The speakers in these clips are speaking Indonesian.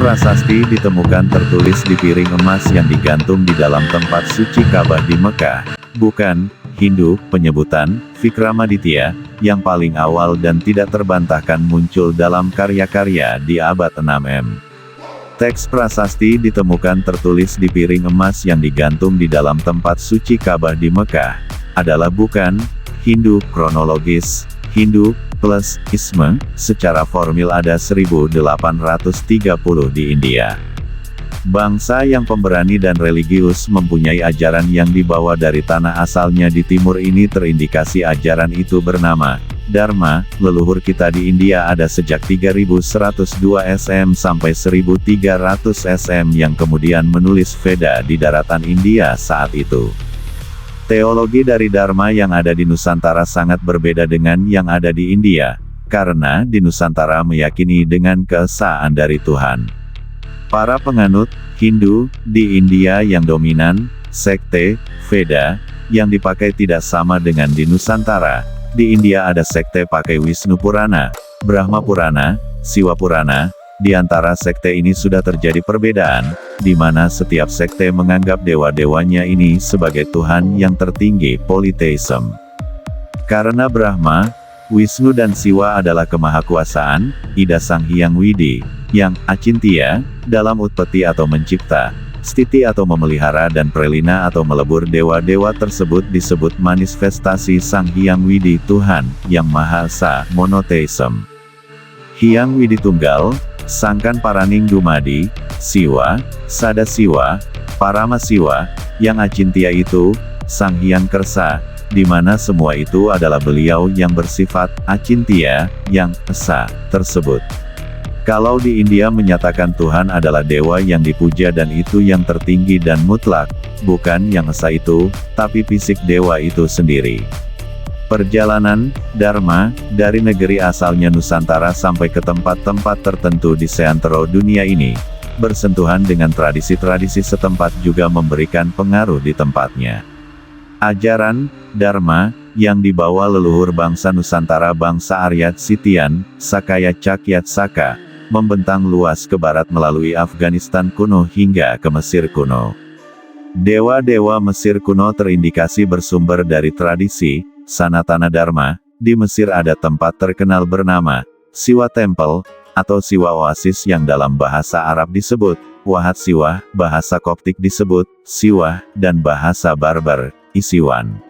prasasti ditemukan tertulis di piring emas yang digantung di dalam tempat suci Ka'bah di Mekah. Bukan Hindu, penyebutan Vikramaditya yang paling awal dan tidak terbantahkan muncul dalam karya-karya di abad 6 Teks prasasti ditemukan tertulis di piring emas yang digantung di dalam tempat suci Ka'bah di Mekah, adalah bukan Hindu kronologis, Hindu plus Isme, secara formil ada 1830 di India. Bangsa yang pemberani dan religius mempunyai ajaran yang dibawa dari tanah asalnya di timur ini terindikasi ajaran itu bernama Dharma. Leluhur kita di India ada sejak 3102 SM sampai 1300 SM yang kemudian menulis Veda di daratan India saat itu. Teologi dari Dharma yang ada di Nusantara sangat berbeda dengan yang ada di India, karena di Nusantara meyakini dengan keesaan dari Tuhan. Para penganut Hindu di India yang dominan, sekte Veda, yang dipakai tidak sama dengan di Nusantara. Di India ada sekte pakai Wisnu Purana, Brahma Purana, Siwa Purana. Di antara sekte ini sudah terjadi perbedaan, di mana setiap sekte menganggap dewa-dewanya ini sebagai Tuhan yang tertinggi, polytheism. Karena Brahma, Wisnu dan Siwa adalah kemahakuasaan, Ida Sang Hyang Widi, yang Acintya, dalam utpeti atau mencipta, stiti atau memelihara dan prelina atau melebur dewa-dewa tersebut disebut manifestasi Sang Hyang Widi Tuhan, yang Maha Esa, monotheism. Hyang Widi Tunggal, Sangkan Paraning Dumadi, Siwa, Sada Siwa, Parama Siwa, yang Acintya itu, Sang Hyang Kersa, di mana semua itu adalah beliau yang bersifat Acintya, yang Esa, tersebut. Kalau di India menyatakan Tuhan adalah dewa yang dipuja dan itu yang tertinggi dan mutlak, bukan yang esa itu, tapi fisik dewa itu sendiri. Perjalanan Dharma dari negeri asalnya Nusantara sampai ke tempat-tempat tertentu di seantero dunia ini, bersentuhan dengan tradisi-tradisi setempat juga memberikan pengaruh di tempatnya. Ajaran Dharma yang dibawa leluhur bangsa Nusantara bangsa Aryat Sitian, Sakaya Cakyat Saka, membentang luas ke barat melalui Afghanistan kuno hingga ke Mesir kuno. Dewa-dewa Mesir kuno terindikasi bersumber dari tradisi Sanatana Dharma. Di Mesir ada tempat terkenal bernama Siwa Temple, atau Siwa Oasis yang dalam bahasa Arab disebut Wahat Siwa, bahasa Koptik disebut Siwa, dan bahasa Barbar, Isiwan.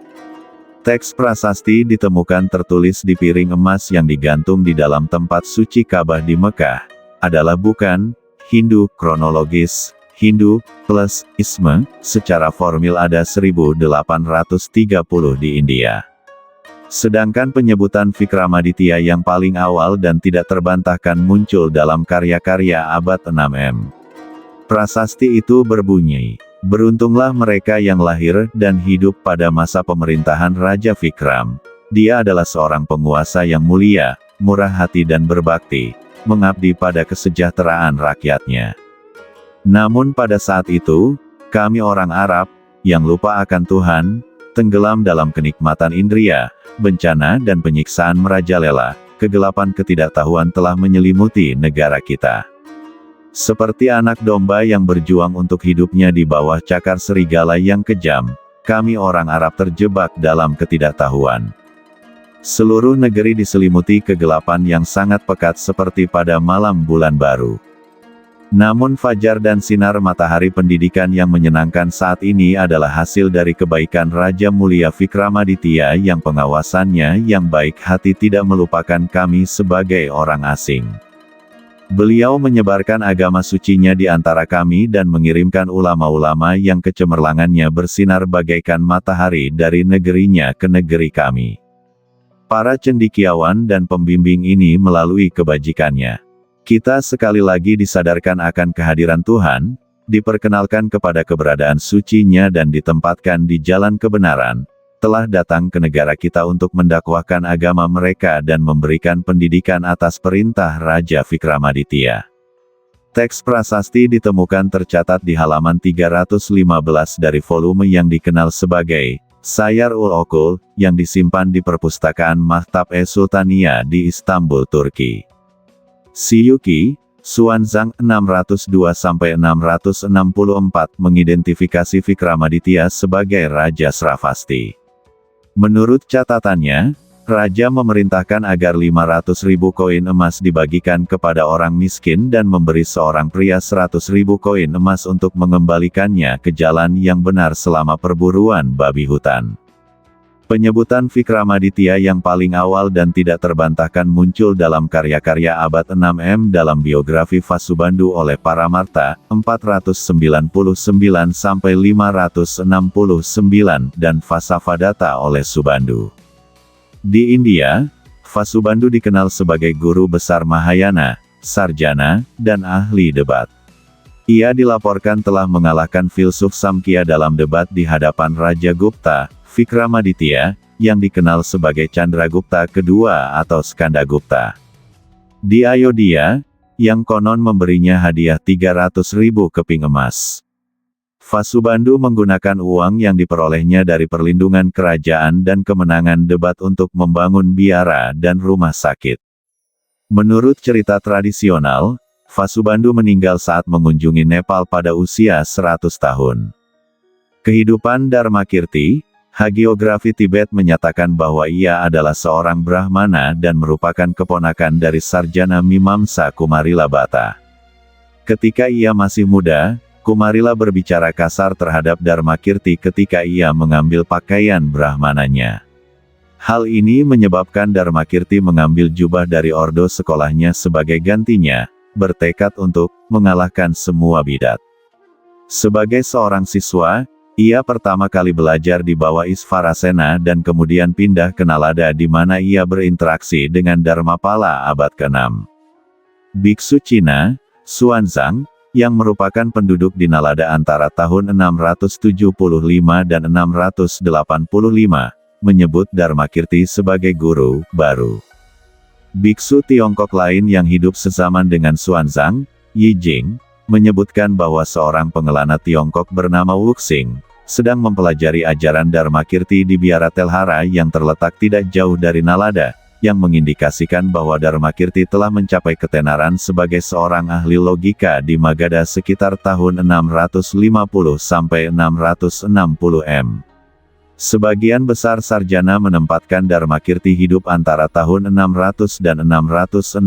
Teks prasasti ditemukan tertulis di piring emas yang digantung di dalam tempat suci Ka'bah di Mekah, adalah bukan Hindu kronologis, Hindu plus Isme, secara formil ada 1830 di India. Sedangkan penyebutan Vikramaditya yang paling awal dan tidak terbantahkan muncul dalam karya-karya abad 6 Prasasti itu berbunyi, beruntunglah mereka yang lahir dan hidup pada masa pemerintahan Raja Vikram. Dia adalah seorang penguasa yang mulia, murah hati dan berbakti, mengabdi pada kesejahteraan rakyatnya. Namun pada saat itu, kami orang Arab, yang lupa akan Tuhan, tenggelam dalam kenikmatan indria, bencana dan penyiksaan merajalela, kegelapan ketidaktahuan telah menyelimuti negara kita. Seperti anak domba yang berjuang untuk hidupnya di bawah cakar serigala yang kejam, kami orang Arab terjebak dalam ketidaktahuan. Seluruh negeri diselimuti kegelapan yang sangat pekat seperti pada malam bulan baru. Namun fajar dan sinar matahari pendidikan yang menyenangkan saat ini adalah hasil dari kebaikan Raja Mulia Vikramaditya yang pengawasannya yang baik hati tidak melupakan kami sebagai orang asing. Beliau menyebarkan agama sucinya di antara kami dan mengirimkan ulama-ulama yang kecemerlangannya bersinar bagaikan matahari dari negerinya ke negeri kami. Para cendekiawan dan pembimbing ini melalui kebajikannya, kita sekali lagi disadarkan akan kehadiran Tuhan, diperkenalkan kepada keberadaan sucinya dan ditempatkan di jalan kebenaran, telah datang ke negara kita untuk mendakwahkan agama mereka dan memberikan pendidikan atas perintah Raja Vikramaditya. Teks prasasti ditemukan tercatat di halaman 315 dari volume yang dikenal sebagai Sayar-ul-Okul, yang disimpan di perpustakaan Maktab-e Sultania di Istanbul, Turki. Siyuki, Xuanzang 602-664 mengidentifikasi Vikramaditya sebagai Raja Sravasti. Menurut catatannya, Raja memerintahkan agar 500.000 koin emas dibagikan kepada orang miskin dan memberi seorang pria 100.000 koin emas untuk mengembalikannya ke jalan yang benar selama perburuan babi hutan. Penyebutan Vikramaditya yang paling awal dan tidak terbantahkan muncul dalam karya-karya abad 6 dalam biografi Vasubandhu oleh Paramarta, 499-569 dan Vasavadatta oleh Subandhu. Di India, Vasubandhu dikenal sebagai guru besar Mahayana, sarjana, dan ahli debat. Ia dilaporkan telah mengalahkan filsuf Samkhya dalam debat di hadapan Raja Gupta, Vikramaditya, yang dikenal sebagai Chandragupta kedua atau Skandagupta. Di Ayodhya, yang konon memberinya hadiah 300.000 keping emas. Vasubandhu menggunakan uang yang diperolehnya dari perlindungan kerajaan dan kemenangan debat untuk membangun biara dan rumah sakit. Menurut cerita tradisional, Vasubandhu meninggal saat mengunjungi Nepal pada usia 100 tahun. Kehidupan Dharmakirti, hagiografi Tibet menyatakan bahwa ia adalah seorang Brahmana dan merupakan keponakan dari sarjana Mimamsa Kumarila Bhatta. Ketika ia masih muda, Kumarila berbicara kasar terhadap Dharmakirti ketika ia mengambil pakaian Brahmananya. Hal ini menyebabkan Dharmakirti mengambil jubah dari ordo sekolahnya sebagai gantinya, bertekad untuk mengalahkan semua bidat. Sebagai seorang siswa, ia pertama kali belajar di bawah Isvarasena dan kemudian pindah ke Nalada di mana ia berinteraksi dengan Dharmapala abad ke-6. Biksu Cina, Xuanzang, yang merupakan penduduk di Nalada antara tahun 675 dan 685, menyebut Dharmakirti sebagai guru baru. Biksu Tiongkok lain yang hidup sezaman dengan Xuanzang, Yijing, menyebutkan bahwa seorang pengelana Tiongkok bernama Wuxing, sedang mempelajari ajaran Dharmakirti di biara Telhara yang terletak tidak jauh dari Nalada, yang mengindikasikan bahwa Dharmakirti telah mencapai ketenaran sebagai seorang ahli logika di Magadha sekitar tahun 650-660 m. Sebagian besar sarjana menempatkan Dharmakirti hidup antara tahun 600 dan 660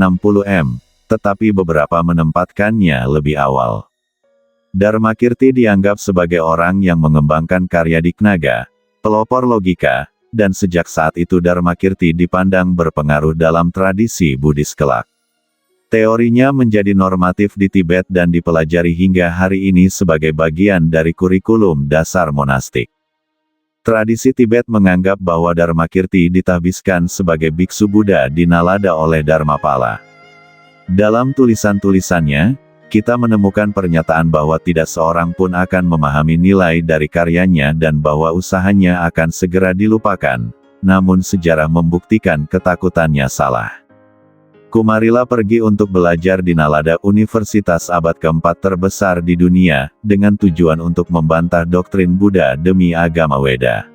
m. Tetapi beberapa menempatkannya lebih awal. Dharmakirti dianggap sebagai orang yang mengembangkan karya Dignaga, pelopor logika, dan sejak saat itu Dharmakirti dipandang berpengaruh dalam tradisi Buddhis kelak. Teorinya menjadi normatif di Tibet dan dipelajari hingga hari ini sebagai bagian dari kurikulum dasar monastik. Tradisi Tibet menganggap bahwa Dharmakirti ditahbiskan sebagai biksu Buddha di Nalada oleh Dharmapala. Dalam tulisan-tulisannya, kita menemukan pernyataan bahwa tidak seorang pun akan memahami nilai dari karyanya dan bahwa usahanya akan segera dilupakan, namun sejarah membuktikan ketakutannya salah. Kumarila pergi untuk belajar di Nalada, universitas abad keempat terbesar di dunia, dengan tujuan untuk membantah doktrin Buddha demi agama Weda.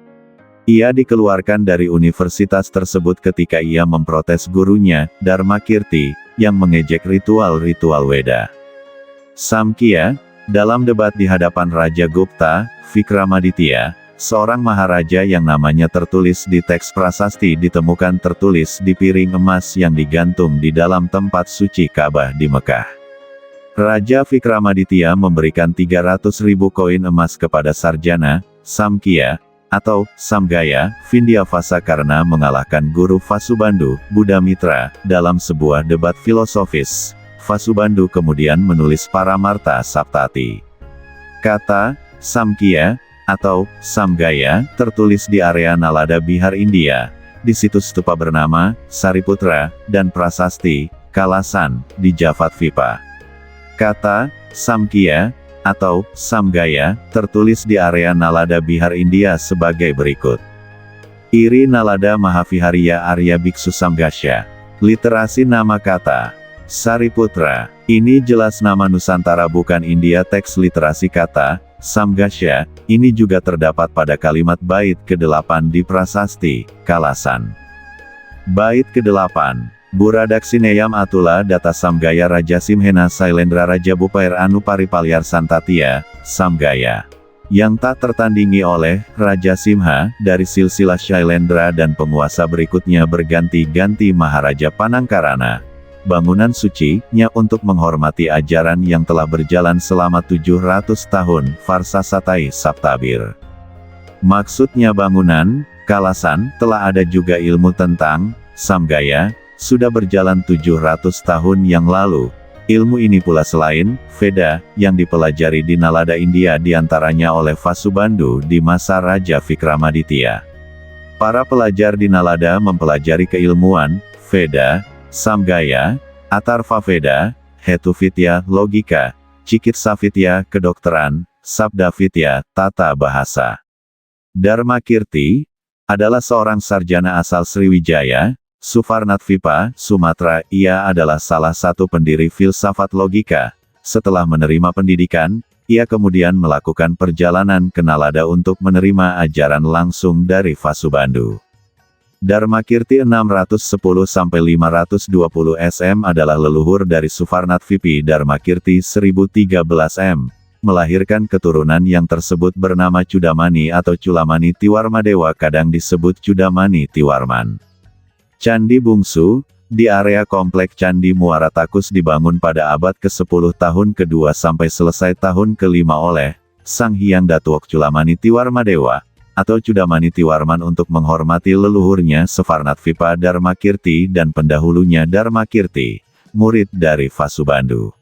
Ia dikeluarkan dari universitas tersebut ketika ia memprotes gurunya, Dharmakirti, yang mengejek ritual-ritual Weda. Samkhya, dalam debat di hadapan Raja Gupta, Vikramaditya, seorang maharaja yang namanya tertulis di teks prasasti ditemukan tertulis di piring emas yang digantung di dalam tempat suci Ka'bah di Mekah. Raja Vikramaditya memberikan 300.000 koin emas kepada sarjana, Samkhya, atau Samgaya, Vindhyavasa karena mengalahkan guru Vasubandhu, Buddhamitra, dalam sebuah debat filosofis. Vasubandhu kemudian menulis Paramarta Saptati. Kata Samkhya atau Samgaya tertulis di area Nalada Bihar, India, di situs stupa bernama Sariputra, dan prasasti Kalasan di Jafatvipa. Kata Samkhya atau Samgaya, tertulis di area Nalada Bihar, India sebagai berikut. Iri Nalada Mahavihariya Arya Biksu Samgasya. Literasi nama kata Sariputra. Ini jelas nama Nusantara bukan India. Teks literasi kata Samgasya ini juga terdapat pada kalimat bait ke-8 di prasasti Kalasan. Bait ke-8. Buradaksineyam Atula Data Samgaya Raja Simhena Sailendra Raja Bupair Anu Paripalyar Santatia, Samgaya. Yang tak tertandingi oleh Raja Simha dari silsilah Shailendra dan penguasa berikutnya berganti-ganti Maharaja Panangkarana. Bangunan suci-nya untuk menghormati ajaran yang telah berjalan selama 700 tahun, Farsasatai Saptabir. Maksudnya bangunan, kalasan, telah ada juga ilmu tentang Samgaya, sudah berjalan 700 tahun yang lalu. Ilmu ini pula selain Veda, yang dipelajari di Nalada India diantaranya oleh Vasubandhu di masa Raja Vikramaditya. Para pelajar di Nalada mempelajari keilmuan, Veda, Samgaya, Atharvaveda, Hetuvitya, logika, Cikitsavitya, kedokteran, Sabdavitya, tata bahasa. Dharmakirti adalah seorang sarjana asal Sriwijaya, Suvarnatvipa, Sumatera. Ia adalah salah satu pendiri filsafat logika. Setelah menerima pendidikan, ia kemudian melakukan perjalanan ke Nalada untuk menerima ajaran langsung dari Vasubandhu. Dharmakirti 610-520 SM adalah leluhur dari Suvarnatvipi. Dharmakirti 1013 M, melahirkan keturunan yang tersebut bernama Cudamani atau Culamani Tiwarmadewa, kadang disebut Cudamani Tiwarman. Candi Bungsu, di area komplek Candi Muara Takus dibangun pada abad ke-10 tahun ke-2 sampai selesai tahun ke-5 oleh Sang Hyang Datuok Culamani Tiwarmadewa, atau Cudamani Tiwarman untuk menghormati leluhurnya Suvarnatvipa Dharmakirti dan pendahulunya Dharmakirti, murid dari Vasubandhu.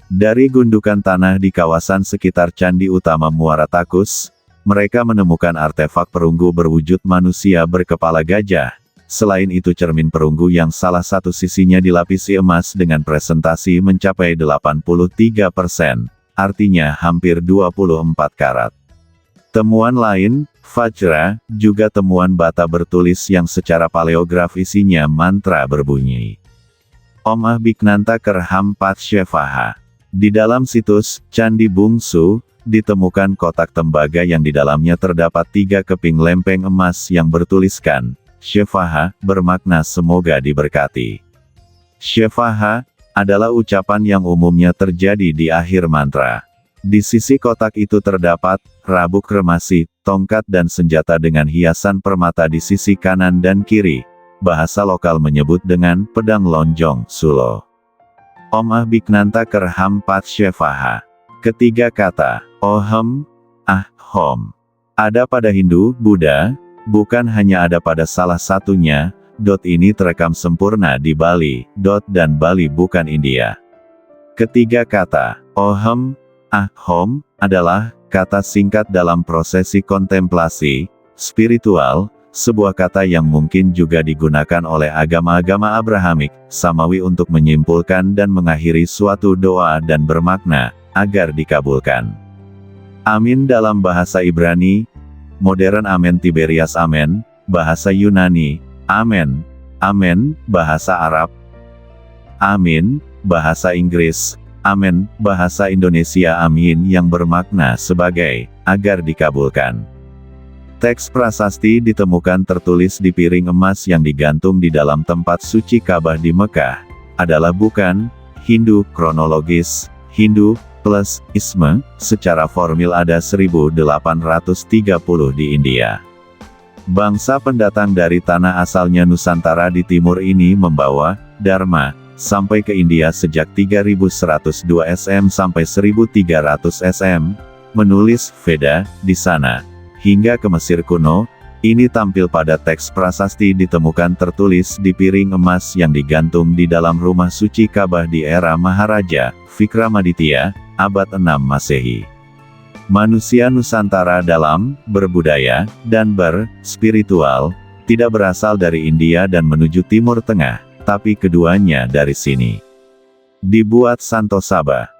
Dari gundukan tanah di kawasan sekitar Candi Utama Muara Takus, mereka menemukan artefak perunggu berwujud manusia berkepala gajah. Selain itu cermin perunggu yang salah satu sisinya dilapisi emas dengan presentasi mencapai 83%, artinya hampir 24 karat. Temuan lain, Vajra, juga temuan bata bertulis yang secara paleograf isinya mantra berbunyi Om Abhiknanta Kerham Patshevaha. Di dalam situs Candi Bungsu, ditemukan kotak tembaga yang di dalamnya terdapat 3 keping lempeng emas yang bertuliskan Shevaha, bermakna semoga diberkati. Shevaha adalah ucapan yang umumnya terjadi di akhir mantra. Di sisi kotak itu terdapat rabuk kremasi, tongkat dan senjata dengan hiasan permata di sisi kanan dan kiri. Bahasa lokal menyebut dengan pedang lonjong, Sulo. Om Abhiknanta Kerham Patshevaha. Ketiga kata, Ohem, Ahom, ada pada Hindu, Buddha, bukan hanya ada pada salah satunya. Ini terekam sempurna di Bali, dan Bali bukan India. Ketiga kata, Ohem, Ahom, adalah kata singkat dalam prosesi kontemplasi spiritual, sebuah kata yang mungkin juga digunakan oleh agama-agama Abrahamik, Samawi untuk menyimpulkan dan mengakhiri suatu doa dan bermakna, agar dikabulkan. Amin dalam bahasa Ibrani, modern Amen Tiberias Amen, bahasa Yunani, Amen, Amen, bahasa Arab, Amin, bahasa Inggris, Amen, bahasa Indonesia Amin yang bermakna sebagai, agar dikabulkan. Teks prasasti ditemukan tertulis di piring emas yang digantung di dalam tempat suci Ka'bah di Mekah, adalah bukan Hindu kronologis, Hindu plus Isme, secara formil ada 1830 di India. Bangsa pendatang dari tanah asalnya Nusantara di timur ini membawa Dharma sampai ke India sejak 3102 SM sampai 1300 SM, menulis Veda di sana. Hingga ke Mesir kuno, ini tampil pada teks prasasti ditemukan tertulis di piring emas yang digantung di dalam rumah suci Ka'bah di era Maharaja Vikramaditya, abad 6 Masehi. Manusia Nusantara dalam berbudaya dan berspiritual tidak berasal dari India dan menuju Timur Tengah, tapi keduanya dari sini. Dibuat Santosaba.